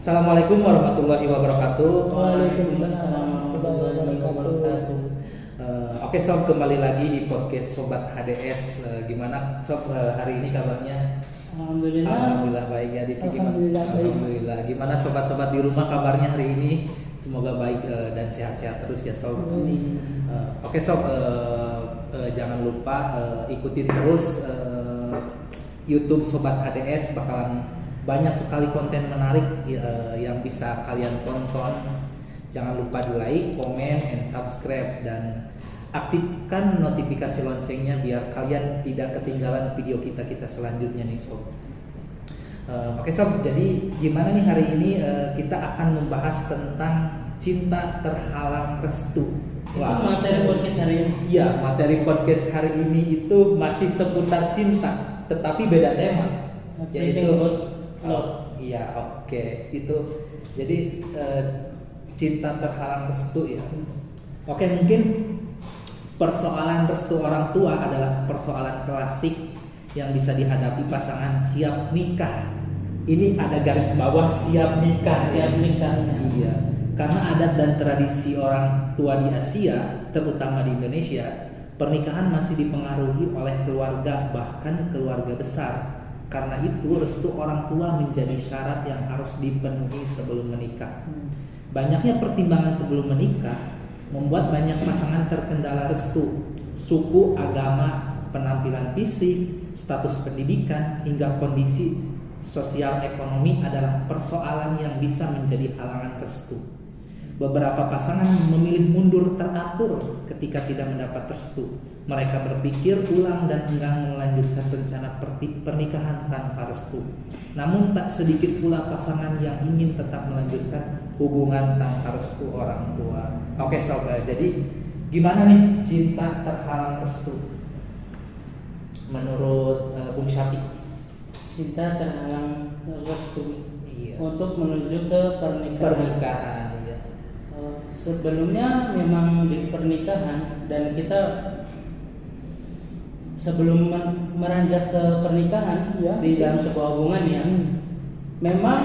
Assalamualaikum warahmatullahi wabarakatuh. Waalaikumsalam warahmatullahi wabarakatuh. Oke sob, kembali lagi di podcast Sobat HDS. Gimana sob, hari ini kabarnya? Alhamdulillah baik ya Diki. Alhamdulillah. Gimana sobat-sobat di rumah kabarnya hari ini? Semoga baik dan sehat-sehat terus ya sob. Oke sob, jangan lupa ikutin terus YouTube Sobat HDS, bakalan banyak sekali konten menarik yang bisa kalian tonton. Jangan lupa di like, comment, and subscribe, dan aktifkan notifikasi loncengnya biar kalian tidak ketinggalan video kita selanjutnya nih sob. Oke sob, jadi gimana nih hari ini kita akan membahas tentang cinta terhalang restu. Wah, materi podcast hari ini. Iya, materi podcast hari ini itu masih seputar cinta, tetapi beda tema. Yaitu iya, oke. Itu jadi cinta terhalang restu ya. Oke, mungkin persoalan restu orang tua adalah persoalan klasik yang bisa dihadapi pasangan siap nikah. Ini ada garis bawah siap nikah. Siap nikahnya. Iya. Karena adat dan tradisi orang tua di Asia, terutama di Indonesia, pernikahan masih dipengaruhi oleh keluarga, bahkan keluarga besar. Karena itu restu orang tua menjadi syarat yang harus dipenuhi sebelum menikah. Banyaknya pertimbangan sebelum menikah membuat banyak pasangan terkendala restu. Suku, agama, penampilan fisik, status pendidikan, hingga kondisi sosial ekonomi adalah persoalan yang bisa menjadi halangan restu. Beberapa pasangan memilih mundur teratur ketika tidak mendapat restu. Mereka berpikir ulang dan enggan melanjutkan rencana pernikahan tanpa restu. Namun tak sedikit pula pasangan yang ingin tetap melanjutkan hubungan tanpa restu orang tua. Oke sob, jadi gimana nih cinta terhalang restu menurut Bung Syafiq? Cinta terhalang restu. Iya. Untuk menuju ke Pernikahan, iya. Sebelumnya memang di pernikahan, dan kita sebelum meranjak ke pernikahan ya, di dalam sebuah hubungan ya, memang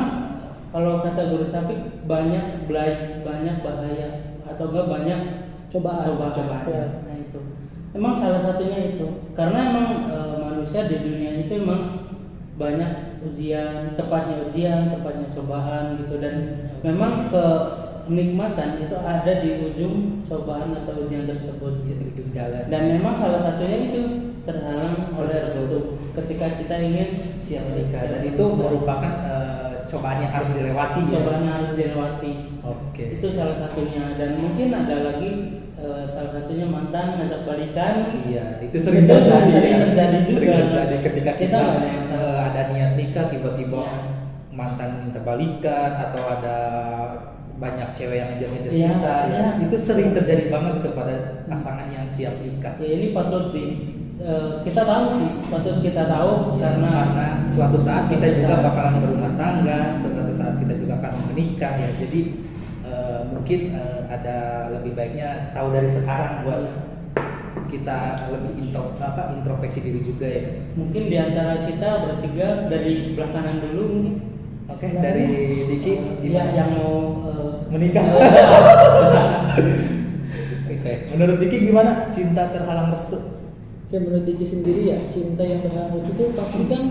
kalau kata Guru Syafiq banyak bahaya atau enggak banyak cobaan. Ya. Nah itu memang salah satunya itu, karena memang manusia di dunia itu memang banyak ujian, tepatnya cobaan gitu, dan memang kenikmatan itu ada di ujung cobaan atau ujian tersebut gitu, Ujung jalan. dan memang salah satunya itu terhalang oleh restu ketika kita ingin siap nikah, dan itu merupakan cobaan yang harus dilewati. Oke. Itu salah satunya, dan mungkin ada lagi salah satunya mantan ngajak balikan. Iya, itu sering terjadi juga. Ketika kita yang ada niat nikah, tiba-tiba mantan minta balikan, atau ada banyak cewek yang ngejar-ngejar kita. Ya. Itu sering terjadi banget kepada pasangan yang siap nikah. Ya, ini patut kita tahu Ya, karena suatu saat kita juga bakalan berumah tangga, suatu saat kita juga akan menikah ya. Jadi mungkin ada lebih baiknya tahu dari sekarang buat kita lebih introspeksi diri juga ya. Mungkin di antara kita bertiga dari sebelah kanan dulu mungkin. Oke, dari Diki yang mau menikah. Oke, menurut Diki gimana cinta terhalang restu? Oke, menurut Diki sendiri ya, cinta yang terhalang restu itu pasti kan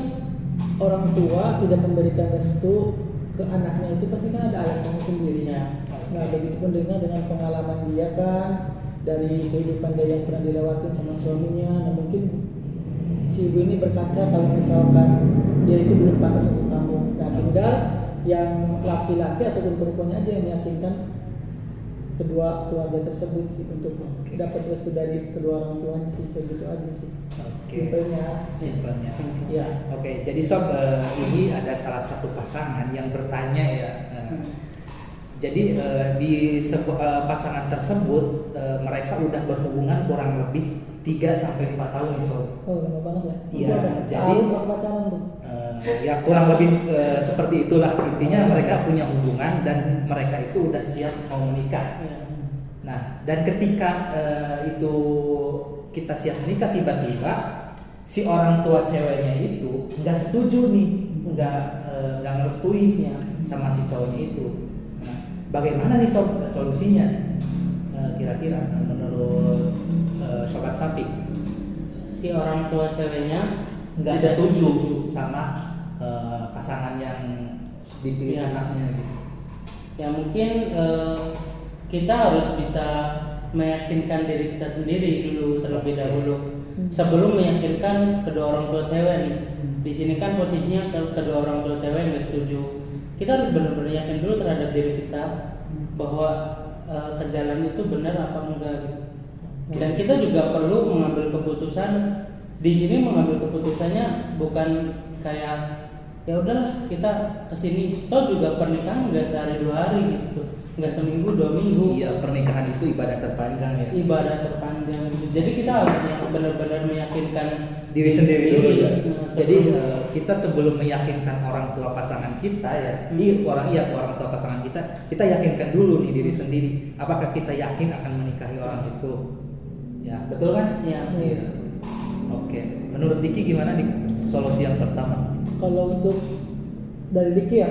orang tua tidak memberikan restu ke anaknya, itu pasti kan ada alasannya sendiri ya. Nah, begitupun dengan pengalaman dia kan, dari kehidupan dia yang pernah dilewati sama suaminya. Nah, mungkin si ibu ini berkaca kalau misalkan dia itu belum pantas untuk kamu. Nah, tinggal yang laki-laki ataupun perempuan aja yang meyakinkan kedua keluarga tersebut sih untuk dapat restu dari kedua orang tuanya sih, kayak gitu aja sih. Simpelnya. Ya. Oke, jadi sob, ini ada salah satu pasangan yang bertanya ya. Jadi di pasangan tersebut mereka udah berhubungan kurang lebih 3-4 tahun nih sob. Oh, lama banget ya. Iya, jadi pacaran tuh. Ya kurang lebih seperti itulah, intinya mereka punya hubungan dan mereka itu udah siap mau menikah. Nah, dan ketika itu kita siap menikah, tiba-tiba si orang tua ceweknya itu nggak setuju nih, nggak ngerestuin ya. sama si cowoknya itu. Nah, bagaimana nih solusinya? Kira-kira menurut Sobat Sapi? Si orang tua ceweknya Nggak tidak setuju sama pasangan yang dipilih Iya. anaknya gitu. Ya mungkin kita harus bisa meyakinkan diri kita sendiri dulu terlebih dahulu sebelum meyakinkan kedua orang tua cewek nih. Di sini kan posisinya kedua orang tua cewek nggak setuju. Kita harus benar-benar yakin dulu terhadap diri kita bahwa ke jalan itu benar apa enggak gitu. Dan kita juga perlu mengambil keputusan. Di sini mengambil keputusannya bukan kayak ya udahlah kita kesini. Toh juga pernikahan nggak sehari 2 hari gitu, nggak seminggu 2 minggu. Iya, pernikahan itu ibadah terpanjang ya. Ibadah terpanjang gitu. Jadi kita harus yang benar-benar meyakinkan Diri sendiri dulu ya. Nah, Jadi sebelum- kita sebelum meyakinkan orang tua pasangan kita ya, orang tua pasangan kita yakinkan dulu nih diri sendiri. Apakah kita yakin akan menikahi orang itu? Ya, betul kan? Iya. Iya. Oke. Menurut Diki gimana nih solusi yang pertama? Kalau untuk dari Diki ya,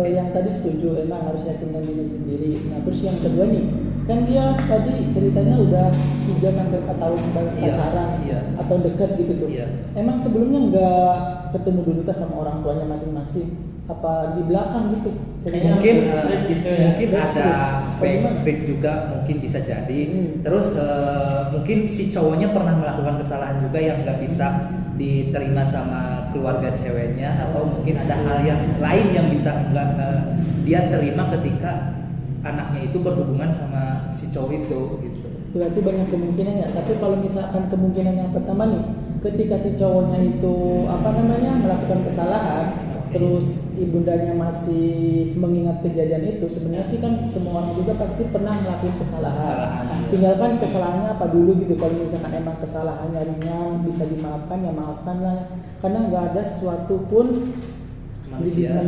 yang tadi setuju emang harus yakinkan diri sendiri. Nah terus yang kedua nih, kan dia tadi ceritanya udah 3-4 tahun Iya, pacaran iya. atau dekat gitu tuh. Iya. Emang sebelumnya nggak ketemu dulu tas sama orang tuanya masing-masing? Apa di belakang gitu? Kayaknya Mungkin backstreet gitu ya. mungkin ada Backstreet. backstreet juga mungkin bisa jadi. Terus mungkin si cowoknya pernah melakukan kesalahan juga yang nggak bisa diterima sama keluarga ceweknya, atau mungkin ada hal yang lain yang bisa nggak dia terima ketika anaknya itu berhubungan sama si cowok itu gitu. Berarti banyak kemungkinan ya. Tapi kalau misalkan kemungkinan yang pertama nih, ketika si cowoknya itu melakukan kesalahan, Oke. terus ibundanya masih mengingat kejadian itu, sebenarnya sih kan semua orang juga pasti pernah melakukan kesalahan. Kesalahan, iya. Tinggalkan kesalahannya apa dulu gitu. Kalau misalkan emang kesalahannya ringan bisa dimaafkan ya maafkan lah. Karena nggak ada sesuatu pun manusia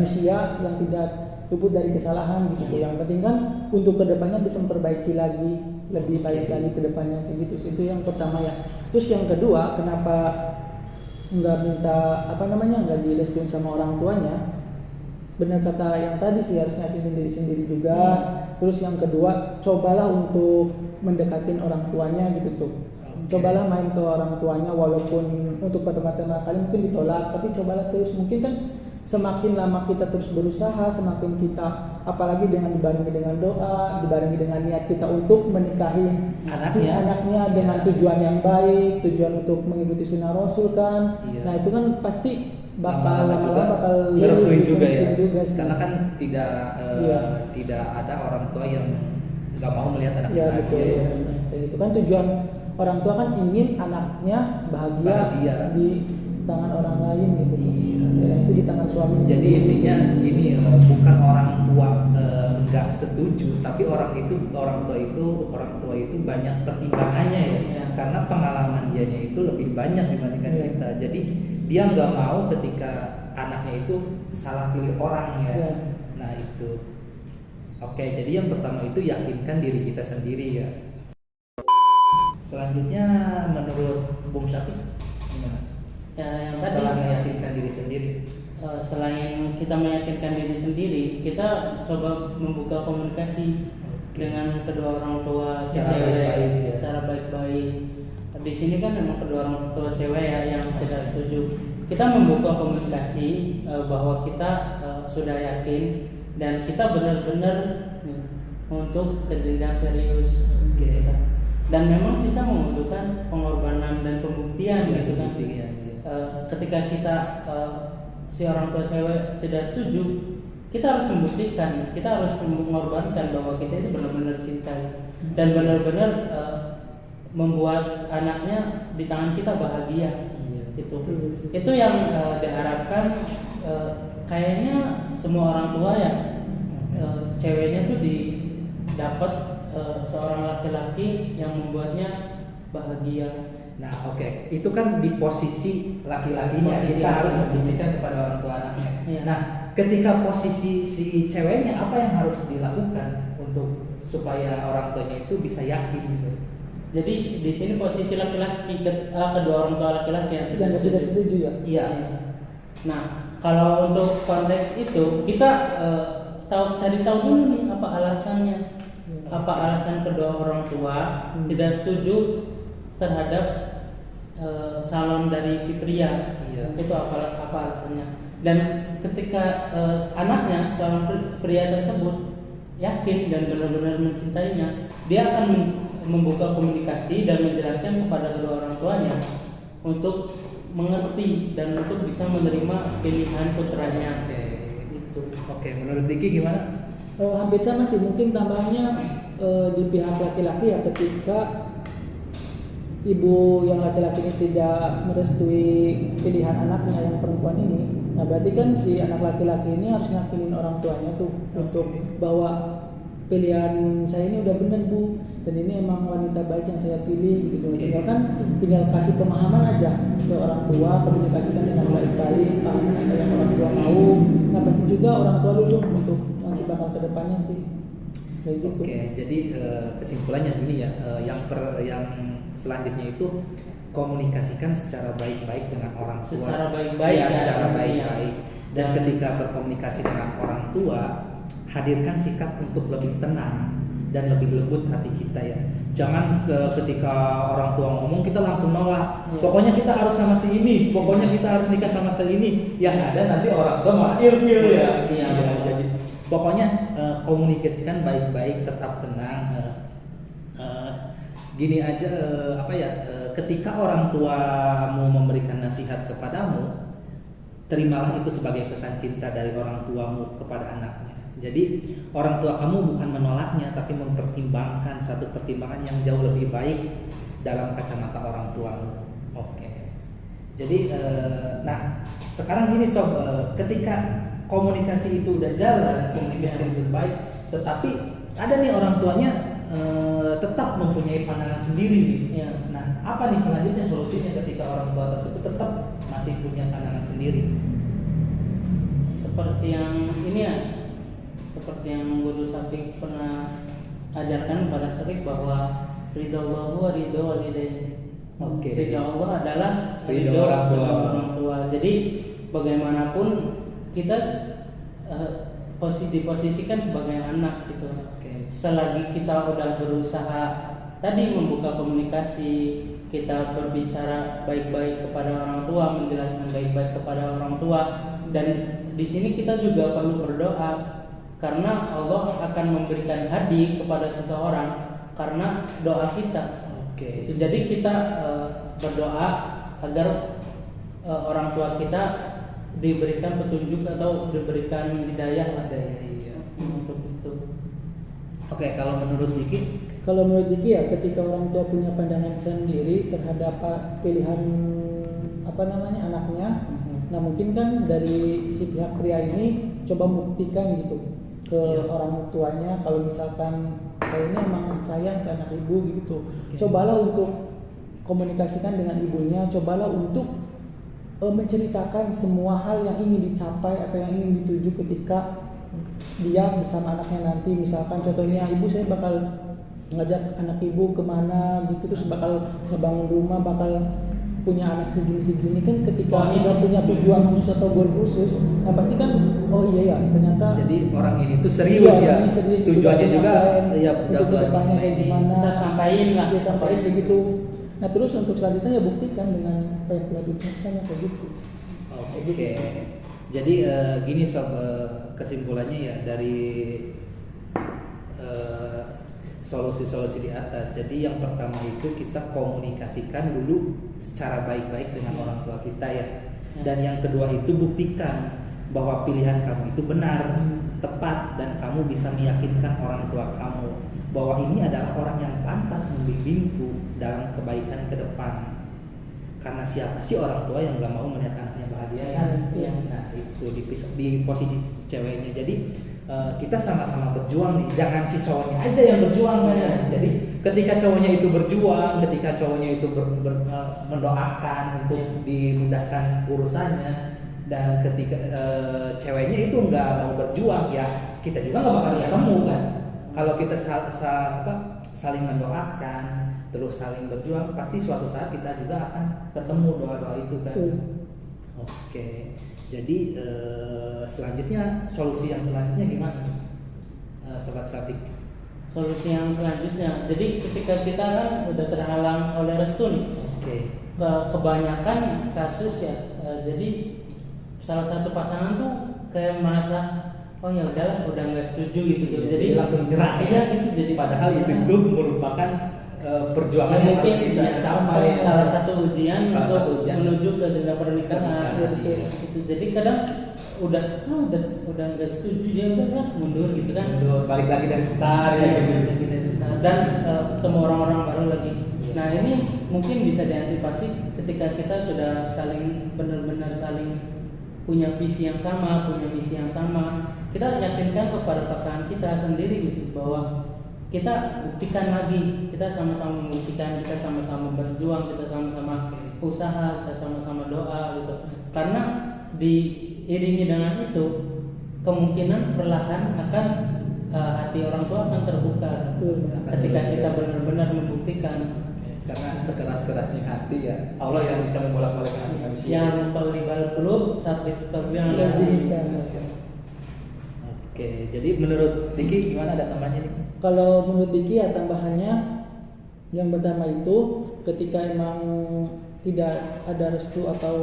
yang tidak luput dari kesalahan gitu. Iya. Yang penting kan untuk kedepannya bisa memperbaiki lagi, lebih baik lagi kedepannya kayak gitu. Itu yang pertama ya. Terus yang kedua, kenapa nggak minta nggak direstuin sama orang tuanya? Benar kata yang tadi sih, harus yakinin diri sendiri juga. Terus yang kedua, cobalah untuk mendekatin orang tuanya gitu tuh. Cobalah main ke orang tuanya, walaupun untuk pertama-tama kali mungkin ditolak, tapi cobalah terus. Mungkin kan semakin lama kita terus berusaha, semakin kita, apalagi dibarengi dengan doa, dibarengi dengan niat kita untuk menikahi si anaknya dengan tujuan yang baik, tujuan untuk mengikuti sunnah Rasul kan. Iya. Nah itu kan pasti Lama-lama juga bakal ngerestuin juga ya. sih. Karena kan tidak Iya. tidak ada orang tua yang nggak mau melihat anaknya Ya bahagia. betul. Kayak gitu kan tujuan orang tua kan ingin anaknya bahagia di tangan orang lain gitu. Iya. Ya, itu di tangan suaminya. Jadi sendiri. intinya gini, bukan orang tua nggak setuju, tapi orang tua itu banyak pertimbangannya ya. Iya. Karena pengalaman dianya itu lebih banyak dibandingkan Iya. kita. Jadi dia nggak mau ketika anaknya itu salah pilih orang ya. Iya. Nah itu. Oke, jadi yang pertama itu yakinkan diri kita sendiri ya. Selanjutnya menurut Bung Syafi gimana? Ya, yang Setelah tadi meyakinkan diri sendiri. selain kita meyakinkan diri sendiri, kita coba membuka komunikasi dengan kedua orang tua Secara cewek baik-baik, ya. secara baik-baik. Di sini kan memang kedua orang tua cewek ya yang tidak setuju. Kita membuka komunikasi bahwa kita sudah yakin dan kita benar-benar untuk ke jenjang serius gitu kan. Dan memang kita membutuhkan pengorbanan dan pembuktian gitu kan. Iya. Ketika kita si orang tua cewek tidak setuju, kita harus membuktikan, kita harus mengorbankan bahwa kita itu benar-benar cinta dan benar-benar membuat anaknya di tangan kita bahagia. Iya. Itu yang diharapkan. Kayaknya semua orang tua ya ceweknya tuh didapat seorang laki-laki yang membuatnya bahagia. Nah, oke. Itu kan di posisi laki-lakinya, Posisi kita harus laki-laki. membuktikan kepada orang tua anaknya. Iya. Nah, ketika posisi si ceweknya, apa yang harus dilakukan untuk supaya orang tuanya itu bisa yakin gitu? Jadi di sini posisi laki-laki kedua orang tua laki-laki yang yang tidak setuju ya. Iya. Nah, kalau untuk konteks itu kita cari tahu dulu nih apa alasannya, apa alasan kedua orang tua tidak setuju terhadap calon dari si pria. Iya. Itu apa alasannya. Dan ketika anaknya calon pria tersebut yakin dan benar-benar mencintainya, dia akan membuka komunikasi dan menjelaskan kepada kedua orang tuanya untuk mengerti dan untuk bisa menerima pilihan putranya. Gitu. Oke, menurut Diki gimana? Hampir sama sih, mungkin tambahnya di pihak laki-laki ya, ketika ibu yang laki-laki ini tidak merestui pilihan anaknya yang perempuan ini, nah berarti kan si anak laki-laki ini harus ngakinin orang tuanya tuh untuk bahwa pilihan saya ini udah benar bu, dan ini emang wanita baik yang saya pilih gitu. Tinggal kasih pemahaman aja ke orang tua, komunikasikan dengan baik-baik apa yang orang tua mau. Nah pasti juga orang tua dulu untuk nanti bakal kedepannya sih kayak gitu. Oke, jadi kesimpulannya gini ya, yang selanjutnya itu komunikasikan secara baik-baik dengan orang tua. Secara baik-baik ya, ya, secara pastinya. baik-baik. Dan ketika berkomunikasi dengan orang tua, hadirkan sikap untuk lebih tenang dan lebih lembut hati kita ya. Jangan ketika orang tua ngomong kita langsung nolak. Iya. Pokoknya kita harus sama si ini, pokoknya kita harus nikah sama si ini. Yang ada nanti orang tua malah ilfil ya. Iya. Jadi pokoknya komunikasikan baik-baik, tetap tenang. Gini aja ketika orang tuamu memberikan nasihat kepadamu, terimalah itu sebagai pesan cinta dari orang tuamu kepada anaknya. Jadi orang tua kamu bukan menolaknya, tapi mempertimbangkan satu pertimbangan yang jauh lebih baik dalam kacamata orang tuamu. Oke. Jadi nah sekarang gini sob, ketika komunikasi itu udah jalan, komunikasi itu baik, tetapi ada nih orang tuanya tetap mempunyai pandangan sendiri nih. Iya. Nah, apa nih selanjutnya solusinya ketika orang tua tersebut tetap masih punya pandangan sendiri? Seperti yang ini ya, seperti yang Guru Syafiq pernah ajarkan pada Syafiq bahwa ridho Allah wa ridho walidain. Oke. Ridho Allah adalah Ridho ridho orang tua. orang tua. Jadi bagaimanapun kita diposisikan sebagai anak gitu. Oke. Selagi kita udah berusaha tadi membuka komunikasi, kita berbicara baik-baik kepada orang tua, menjelaskan baik-baik kepada orang tua, dan di sini kita juga perlu berdoa karena Allah akan memberikan hadiah kepada seseorang karena doa kita. Oke. Jadi kita berdoa agar orang tua kita diberikan petunjuk atau diberikan hidayah lah Iya. untuk itu. Oke, kalau menurut Diki? Kalau menurut Diki ya, ketika orang tua punya pandangan sendiri terhadap pilihan anaknya, nah mungkin kan dari si pihak pria ini coba buktikan gitu ke orang tuanya kalau misalkan saya ini emang sayang ke anak ibu gitu. Cobalah untuk komunikasikan dengan ibunya, cobalah untuk menceritakan semua hal yang ingin dicapai atau yang ingin dituju ketika dia bersama anaknya nanti. Misalkan contohnya, ibu saya bakal ngajak anak ibu kemana gitu, terus bakal ngebangun rumah, bakal punya anak segini-segini kan. Ketika udah punya tujuan khusus atau goal khusus, nah pasti kan oh iya ya ternyata Jadi orang ini tuh serius ya. ini serius, Tujuannya juga ya untuk kedepannya kayak gimana Kita sampaikan lah. dia sampaikan kayak gitu. Nah terus untuk selanjutnya ya buktikan dengan apa yang telah dibuktikan kayak gitu. Oke. Jadi gini sob, kesimpulannya ya dari solusi-solusi di atas. Jadi yang pertama itu kita komunikasikan dulu secara baik-baik dengan orang tua kita ya. Dan yang kedua itu buktikan bahwa pilihan kamu itu benar, tepat, dan kamu bisa meyakinkan orang tua kamu bahwa ini adalah orang yang pantas membimbingku dalam kebaikan ke depan. Karena siapa sih orang tua yang gak mau melihat anaknya bahagia kan? Iya. Nah itu di posisi ceweknya. Jadi kita sama-sama berjuang nih. Jangan si cowoknya aja yang berjuang kan ya. Jadi ketika cowoknya itu berjuang, ketika cowoknya itu mendoakan untuk dimudahkan urusannya, dan ketika ceweknya itu nggak mau berjuang, ya kita juga nggak bakal ketemu kan. Kalau kita saling mendoakan, terus saling berjuang, pasti suatu saat kita juga akan ketemu doa-doa itu kan. Oke. Jadi selanjutnya solusi yang selanjutnya gimana, Sobat Sapik? Solusi yang selanjutnya, jadi ketika kita kan udah terhalang oleh restu nih, Oke. kebanyakan kasus ya, jadi salah satu pasangan tuh kayak merasa oh ya udahlah udah nggak setuju gitu. Jadi langsung nyerah. Iya gitu. Jadi Padahal itu merupakan perjuangan yang harus kita capai. Salah satu ujian Salah untuk satu ujian. menuju ke jenjang pernikahan. Pernikahan, Gitu. iya. Gitu. Jadi kadang udah nggak setuju ya udah mundur gitu kan. Mundur, balik lagi dari start ya. Lagi dari start. Dan ketemu orang-orang baru lagi. Nah ini mungkin bisa diantisipasi ketika kita sudah benar-benar saling punya visi yang sama, punya misi yang sama. Kita yakinkan kepada pasangan kita sendiri gitu bahwa kita buktikan lagi, kita sama-sama membuktikan, kita sama-sama berjuang, kita sama-sama usaha, kita sama-sama doa gitu. Karena diiringi dengan itu, kemungkinan perlahan akan hati orang tua akan terbuka. Ketika kita benar-benar membuktikan. Karena sekeras-kerasnya hati ya, Allah yang bisa membolak-balikkan hati manusia. Yang muqallibal qulub tsabbit qalbi ala dinik. Oke, jadi menurut Diki gimana, ada tambahannya nih? Kalau menurut Diki ya tambahannya yang pertama itu ketika emang tidak ada restu atau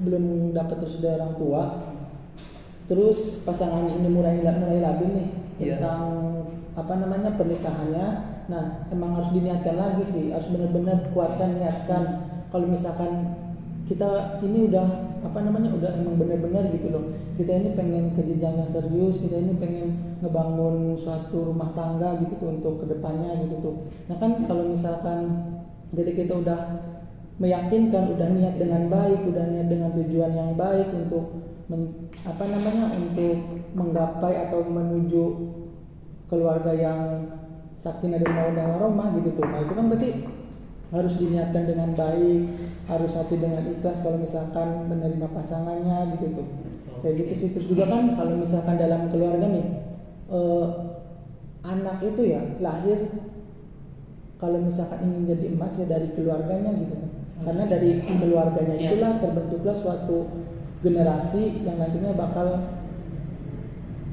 belum dapat restu dari orang tua, terus pasangan ini mulai labil nih tentang pernikahannya. Nah, emang harus diniatkan lagi sih, harus benar-benar kuatkan, niatkan. Kalau misalkan kita ini udah emang benar-benar gitu loh, kita ini pengen ke jenjang yang serius, kita ini pengen ngebangun suatu rumah tangga gitu tuh untuk kedepannya gitu tuh. Nah kan kalau misalkan ketika kita udah meyakinkan, udah niat dengan baik, udah niat dengan tujuan yang baik untuk untuk menggapai atau menuju keluarga yang sakinah dan mawaddah warahmah gitu tuh. Nah itu kan berarti harus diniatkan dengan baik, harus hati dengan ikhlas kalau misalkan menerima pasangannya gitu tuh. Kayak gitu sih. Terus juga kan kalau misalkan dalam keluarga nih anak itu ya lahir kalau misalkan ingin jadi emas ya dari keluarganya gitu kan. Karena dari keluarganya itulah terbentuklah suatu generasi yang nantinya bakal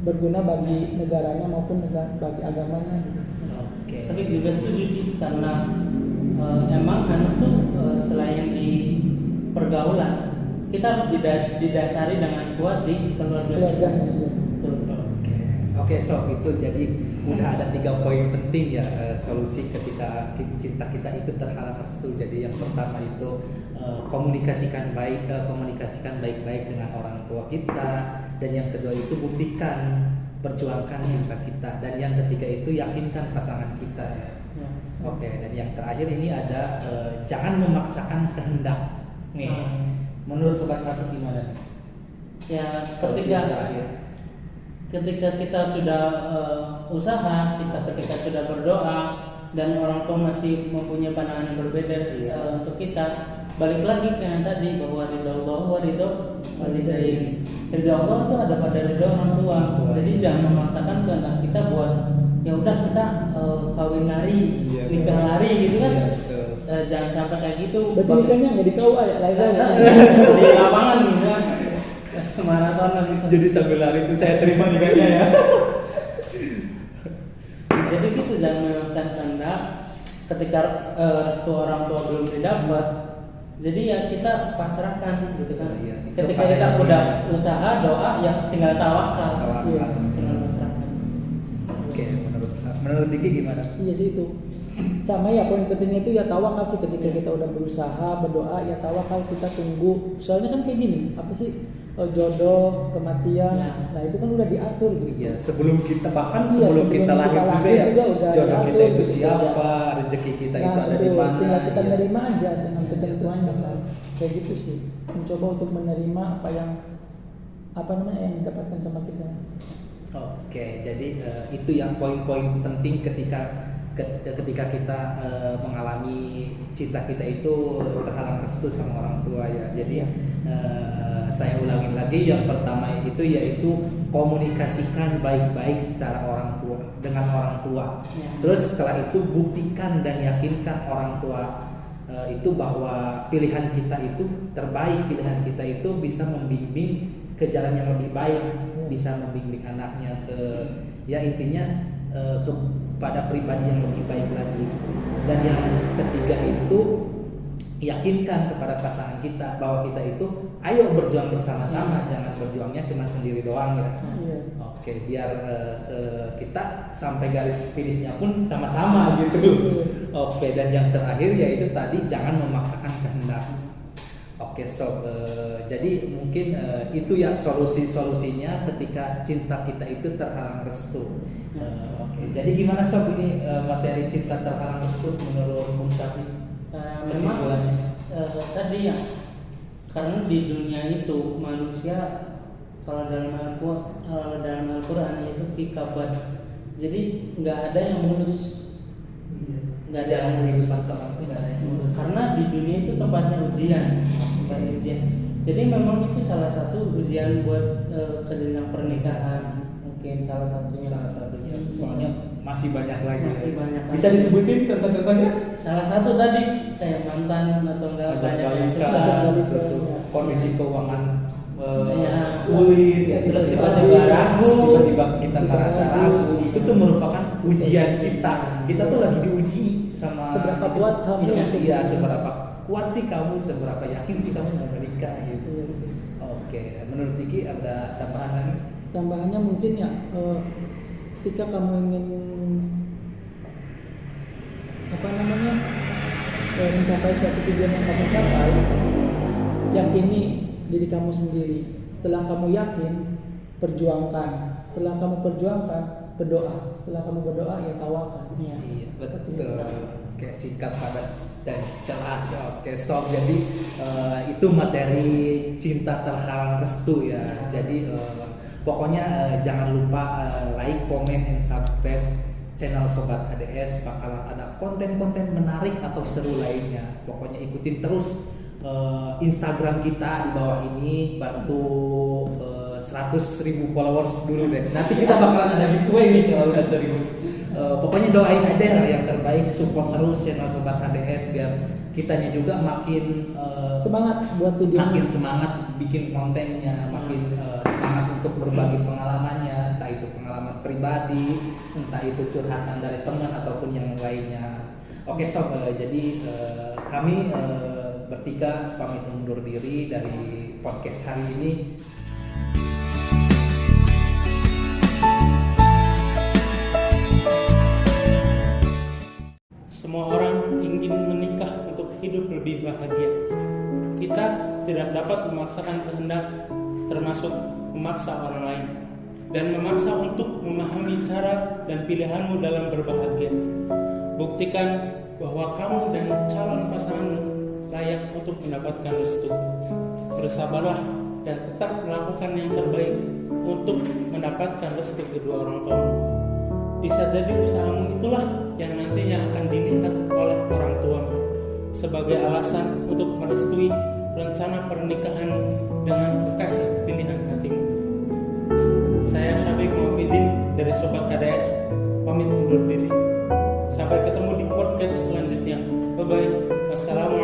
berguna bagi negaranya maupun bagi agamanya gitu. Tapi juga setuju sih karena emang anak tuh selain di pergaulan kita harus didasari dengan kuat di keluarganya. Oke, so itu jadi udah ada 3 poin penting ya, solusi ketika cinta kita itu terhalang restu. Jadi yang pertama itu komunikasikan baik-baik dengan orang tua kita, dan yang kedua itu buktikan, perjuangkan cinta kita, dan yang ketiga itu yakinkan pasangan kita ya. Oke, dan yang terakhir ini ada jangan memaksakan kehendak. Nih, menurut Sobat Satu gimana nih? Ya, Ketika kita sudah usaha, ketika sudah berdoa dan orang tua masih mempunyai pandangan yang berbeda untuk kita, balik lagi ke yang tadi bahwa ridho Allah wa ridho walidain. Ridho Allah itu ada pada ridho orang tua. Jadi jangan memaksakan kehendak kita buat ya udah kita kawin lari, nikah lari gitu kan. Jangan sampai kayak gitu. Berarti nikahnya nggak di KUA ya, lain di lapangan gitu kan. Maratonan gitu. Jadi sambil lari itu saya terima nikahnya ya. Jadi gitu, jangan memaksakan kehendak ketika restu orang tua belum didapat. Jadi ya kita pasrahkan gitu kan. Ketika kita udah usaha doa ya tinggal tawakal. Tinggal pasrahkan. Oke, menurut Diki gimana? Iya sih itu. Sama ya, poin pentingnya itu ya tawakal sih. Ketika kita udah berusaha berdoa ya tawakal, kita tunggu. Soalnya kan kayak gini, apa sih, jodoh, kematian, nah itu kan udah diatur gitu. Iya, sebelum kita lahir juga ya, jodoh kita itu siapa, rezeki kita itu ada di mana. Tinggal kita menerima aja dengan ketentuannya kan. Kayak gitu sih. Mencoba untuk menerima apa yang didapatkan sama kita. Oke, jadi itu yang poin-poin penting ketika kita mengalami cinta kita itu terhalang restu sama orang tua ya. Jadi saya ulangin lagi, yang pertama itu yaitu komunikasikan baik-baik dengan orang tua. Terus setelah itu buktikan dan yakinkan orang tua itu bahwa pilihan kita itu terbaik, pilihan kita itu bisa membimbing ke jalan yang lebih baik, bisa membimbing anaknya ke ya intinya kepada pribadi yang lebih baik lagi. Dan yang ketiga itu yakinkan kepada pasangan kita bahwa kita itu ayo berjuang bersama-sama, jangan berjuangnya cuma sendiri doang ya. Oke, biar kita sampai garis finishnya pun sama-sama gitu. Oke, dan yang terakhir yaitu tadi jangan memaksakan kehendak. Oke, jadi mungkin itu ya solusinya ketika cinta kita itu terhalang restu. Oke, jadi gimana sob ini materi cinta terhalang restu menurut Bung Syafi? Memang tadi ya, karena di dunia itu manusia kalau dalam Al-Quran itu fikabad, jadi nggak ada yang mulus, nggak ada yang mulus. Karena di dunia itu tempatnya ujian. Jadi memang itu salah satu ujian buat kejenjang pernikahan, mungkin salah satunya. Soalnya masih banyak lagi. Bisa lagi. disebutin contoh-contohnya? Salah satu tadi kayak mantan atau enggak banyak yang suka, terus kondisi keuangan sulit, ya, terus tiba-tiba ragu, tiba-tiba kita merasa ragu. Itu tuh merupakan ujian kita. Kita tuh lagi diuji sama seberapa kuat kamu. Iya, seberapa kuat sih kamu, seberapa yakin sih kamu mau menikah gitu. Iya sih. Oke, menurut Diki ada tambahan lagi? Tambahannya mungkin ya ketika kamu ingin mencapai suatu tujuan yang kamu capai, yakini diri kamu sendiri. Setelah kamu yakin, perjuangkan. Setelah kamu perjuangkan, berdoa. Setelah kamu berdoa, ya tawakal. Iya, betul. Oke, singkat padat dan jelas. Oke, stop. Jadi itu materi cinta terhalang restu ya. Jadi pokoknya jangan lupa like, comment, and subscribe channel Sobat HDS. Bakalan ada konten-konten menarik atau seru lainnya. Pokoknya ikutin terus Instagram kita di bawah ini. Bantu 100.000 followers dulu deh. Nanti kita bakalan ada giveaway nih kalau udah 1.000. Pokoknya doain aja lah yang terbaik, support terus channel Sobat HDS biar kitanya juga makin semangat buat video, makin semangat bikin kontennya, makin semangat untuk berbagi pengalamannya, entah itu pengalaman pribadi, entah itu curhatan dari teman ataupun yang lainnya. Oke sob, jadi kami bertiga pamit undur diri dari podcast hari ini. Semua orang ingin menikah untuk hidup lebih bahagia. Kita tidak dapat memaksakan kehendak, termasuk memaksa orang lain, dan memaksa untuk memahami cara dan pilihanmu dalam berbahagia. Buktikan bahwa kamu dan calon pasanganmu layak untuk mendapatkan restu. Bersabarlah dan tetap melakukan yang terbaik untuk mendapatkan restu kedua orang tuamu. Bisa jadi usahamu itulah yang nantinya akan dilihat oleh orang tuamu sebagai alasan untuk merestui rencana pernikahanmu dengan kekasih pilihan hatimu. Saya Syafiq Muhammidin dari Sobat HDS, pamit undur diri. Sampai ketemu di podcast selanjutnya. Bye bye. Wassalamualaikum.